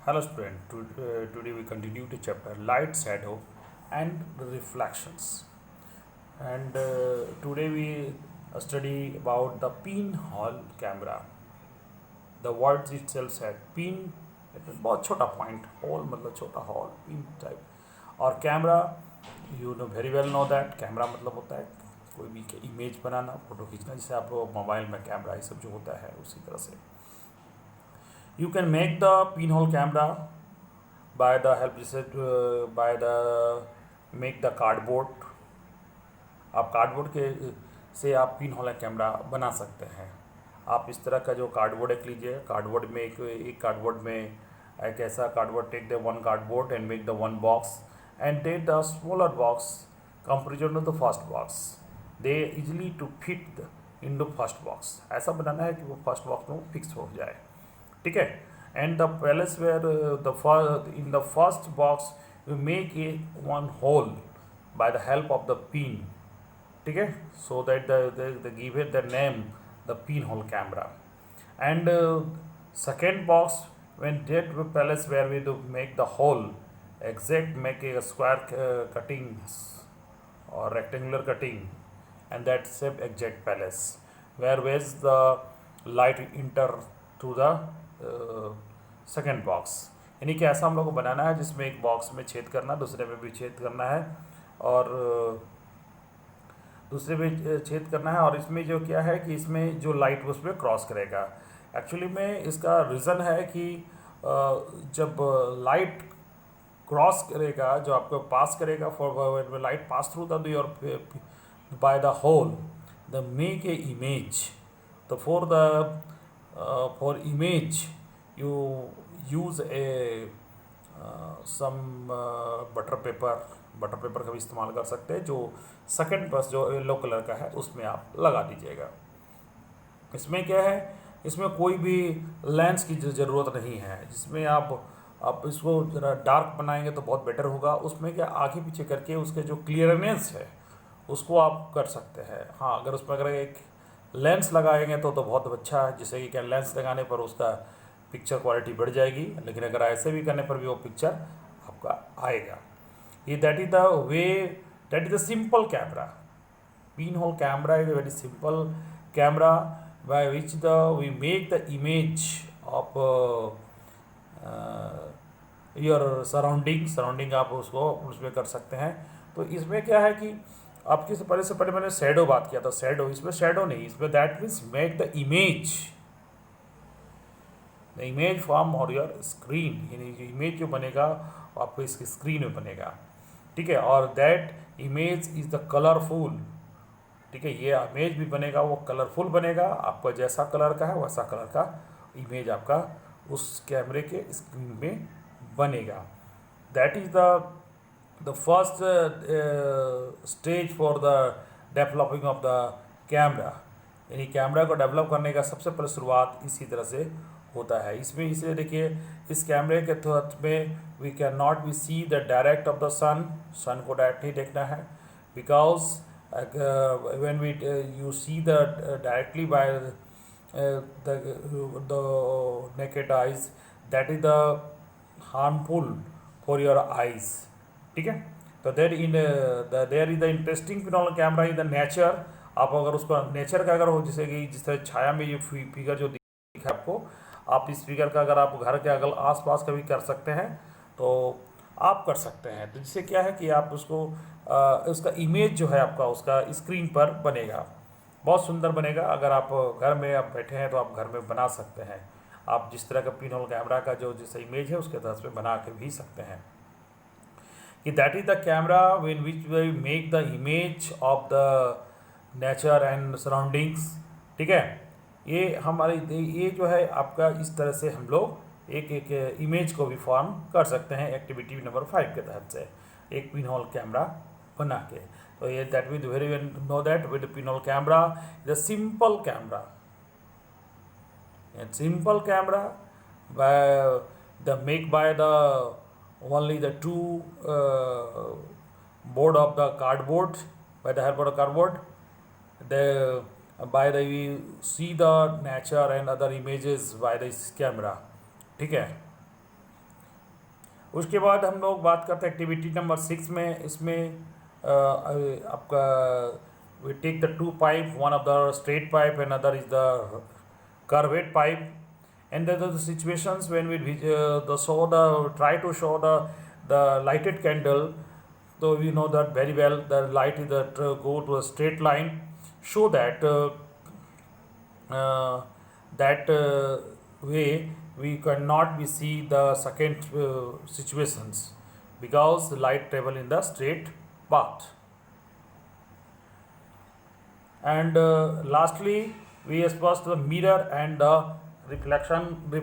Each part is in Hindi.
Hello student, today we continue to chapter light, shadow and reflections. And today we study about the pinhole camera. The words itself said pin, बहुत छोटा पॉइंट, होल मतलब छोटा हॉल, पिन टाइप. और camera, you know very well know that camera मतलब होता है कोई भी इमेज बनाना, फोटो खींचना, जैसे आप मोबाइल में कैमरा ये सब जो होता है उसी तरह से. You can make the pin hole camera by the help, जैसे by the make the cardboard. आप कार्डबोर्ड के से आप पिन होल कैमरा बना सकते हैं. आप इस तरह का जो कार्डबोर्ड एक लीजिए, कार्डबोर्ड में एक कार्डबोर्ड में एक ऐसा cardboard, take the one cardboard and make the one box and take the smaller box comparison to the first box. They easily to fit in the first box. ऐसा बनाना है कि वो फर्स्ट बॉक्स में फिक्स हो जाए. ठीक है. And the palace where in the first box you make a one hole by the help of the pin. ठीक है. So that the give it the name the pin hole camera. And second box, when that palace where we do make the hole exact, make a square cuttings or rectangular cutting, and that shape exact palace where the light enter to the second box. यानी कि ऐसा हम लोग को बनाना है जिसमें एक बॉक्स में छेद करना, दूसरे में भी छेद करना है, और दूसरे में छेद करना है. और इसमें जो क्या है कि इसमें जो लाइट उस पर क्रॉस करेगा. एक्चुअली में इसका रीज़न है कि जब लाइट क्रॉस करेगा, जो आपको पास करेगा, for light pass through the your by the hole the make a image. तो for image you use a some butter paper का भी इस्तेमाल कर सकते हैं, जो सेकंड बस जो येलो कलर का है उसमें आप लगा दीजिएगा. इसमें क्या है, इसमें कोई भी लेंस की ज़रूरत नहीं है. जिसमें आप इसको ज़रा डार्क बनाएंगे तो बहुत बेटर होगा. उसमें क्या आगे पीछे करके उसके जो क्लियरनेस है उसको आप कर सकते हैं. हाँ, अगर उसमें अगर एक लेंस लगाएंगे तो बहुत अच्छा है. जैसे कि क्या लेंस लगाने पर उसका पिक्चर क्वालिटी बढ़ जाएगी, लेकिन अगर ऐसे भी करने पर भी वो पिक्चर आपका आएगा. ये that is the way, that is the simple camera. Pin whole camera is a very simple camera by which we make the image of your surrounding आप उसको उसमें कर सकते हैं. तो इसमें क्या है कि आपके से पहले मैंने शैडो बात किया था. शैडो, इसमें शैडो नहीं, इसमें that means make the image form और योर स्क्रीन. यानी जो इमेज जो बनेगा आपको इसकी स्क्रीन में बनेगा. ठीक है. और that image is the colourful. ठीक है. ये इमेज भी बनेगा, वो कलरफुल बनेगा. आपका जैसा कलर का है वैसा कलर का इमेज आपका उस कैमरे के स्क्रीन में बनेगा. That is the first stage for the developing of the camera. यानी कैमरा को डेवलप करने का सबसे पहले शुरुआत इसी तरह से होता है. इसमें इसलिए देखिए, इस कैमरे के तहत में we can not be see the direct of the sun को डायरेक्ट नहीं देखना है. Because when we you see the directly by the naked eyes, that is the harmful for your eyes. ठीक है. तो there is the interesting phenomenal camera in the nature. आप अगर उसको नेचर का अगर हो, जैसे कि जिस तरह छाया में ये फिगर जो दिखा आपको, आप इस फिगर का अगर आप घर के अगल आसपास का भी कर सकते हैं तो आप कर सकते हैं. तो जिससे क्या है कि आप उसको उसका इमेज जो है आपका उसका स्क्रीन पर बनेगा, बहुत सुंदर बनेगा. अगर आप घर में आप बैठे हैं तो आप घर में बना सकते हैं. आप जिस तरह का पिनहोल कैमरा का जो जैसा इमेज है उसके तरह से बना के भी सकते हैं. कि that is the camera win which we make the image of the nature and surroundings. ठीक है. ये ये जो है आपका इस तरह से हम लोग एक इमेज को भी फॉर्म कर सकते हैं एक्टिविटी नंबर 5 के तहत से, एक पिनहोल कैमरा बना के. तो ये that with very well know that with pinhole camera the simple camera, simple camera the make by the only the two board of the cardboard, by the help of the cardboard, the by the we see the nature and other images by this camera. ठीक है. उसके बाद हम लोग बात करते हैं एक्टिविटी नंबर 6 में। इसमें आपका we take the two pipe, one of the straight pipe, another is the curved pipe, and there are the situations when we try to show the lighted candle. So we know that very well the light is that go to a straight line, show that that way we cannot be see the second situations because the light travel in the straight path. And lastly we discuss the mirror and the reflection we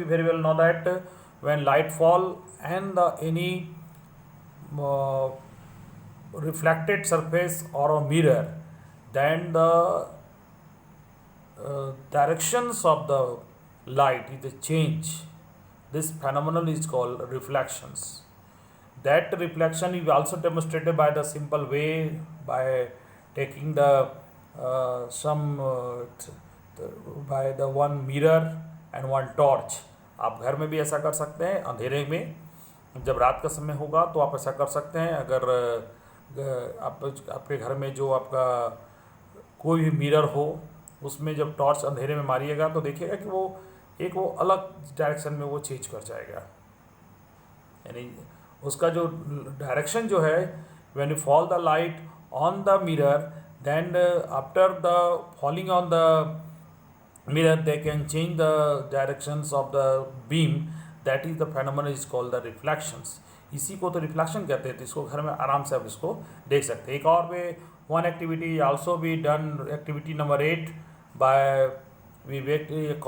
very well know that when light fall and any uh, reflected surface or a mirror, then the directions of the light is a change. This phenomenon is called reflections. That reflection is also demonstrated by the simple way by taking the by the one mirror and one torch. आप घर में भी ऐसा कर सकते हैं, अंधेरे में जब रात का समय होगा तो आप ऐसा कर सकते हैं। अगर आपके घर में जो आपका कोई भी मिरर हो उसमें जब टॉर्च अंधेरे में मारिएगा तो देखिएगा कि वो अलग डायरेक्शन में वो चेंज कर जाएगा। यानी उसका जो डायरेक्शन जो है when you fall the light on the mirror, then after the falling on the mirror they can change the directions of the beam. That is the phenomenon is called the reflections. इसी को तो रिफ्लेक्शन कहते हैं। तो इसको घर में आराम से आप इसको देख सकते हैं। एक और way one activity also be done, activity number 8 by we wet एक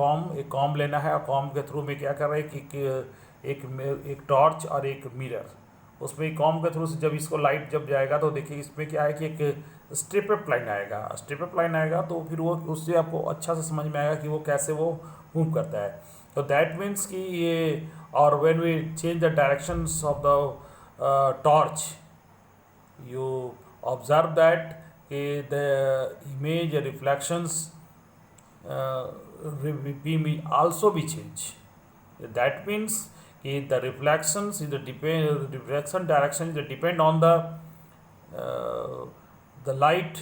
कॉम लेना है और कॉम के थ्रू में क्या कर रहे हैं कि एक टॉर्च और एक मिरर, उसमें कॉम के थ्रू से जब इसको लाइट जब जाएगा तो देखिए इसमें क्या है कि एक स्ट्रिप अप लाइन आएगा। स्ट्रिप अप लाइन आएगा तो फिर वो उससे आपको अच्छा से समझ में आएगा कि वो कैसे वो मूव करता है। तो दैट मीन्स कि ये, और when we change the directions of the torch you observe that the image reflections beam also be change. That means the reflections is the reflection direction is depend on the light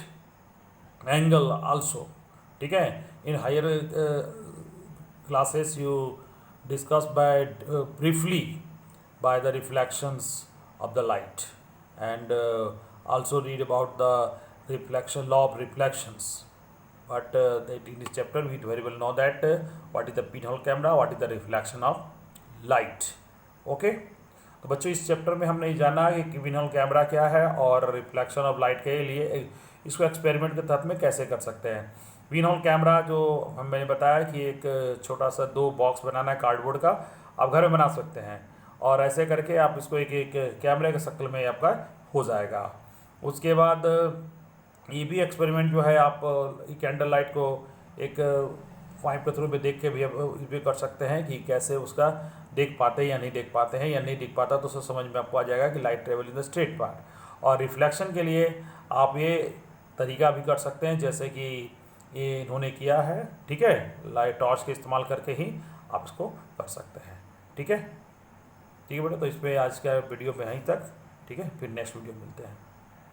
angle also. ठीक है, in higher classes you discuss by briefly by the reflections of the light, and also read about the reflection law of reflections. But that in this chapter we very well know that what is the pinhole camera, what is the reflection of light. Okay, तो बच्चों इस चैप्टर में हमने जाना कि पिनहोल कैमरा क्या है और रिफ्लेक्शन ऑफ लाइट के लिए इसको एक्सपेरिमेंट के तहत में कैसे कर सकते हैं। पिनहोल कैमरा जो मैंने बताया कि एक छोटा सा 2 बॉक्स बनाना है कार्डबोर्ड का, आप घर में बना सकते हैं और ऐसे करके आप इसको एक कैमरे के शक्ल में आपका हो जाएगा। उसके बाद ये भी एक्सपेरिमेंट जो है आप कैंडल लाइट को एक पाइप के थ्रू में देख के भी कर सकते हैं कि कैसे उसका देख पाते हैं या नहीं देख पाते हैं, या नहीं देख पाता तो उससे समझ में आपको आ जाएगा कि light travel in the straight path. और रिफ्लेक्शन के लिए आप ये तरीका भी कर सकते हैं जैसे कि ये इन्होंने किया है। ठीक है, लाइट टॉर्च के इस्तेमाल करके ही आप इसको कर सकते हैं। ठीक है बेटा, तो इस पर आज का वीडियो में यहीं तक। ठीक है, फिर नेक्स्ट वीडियो मिलते हैं।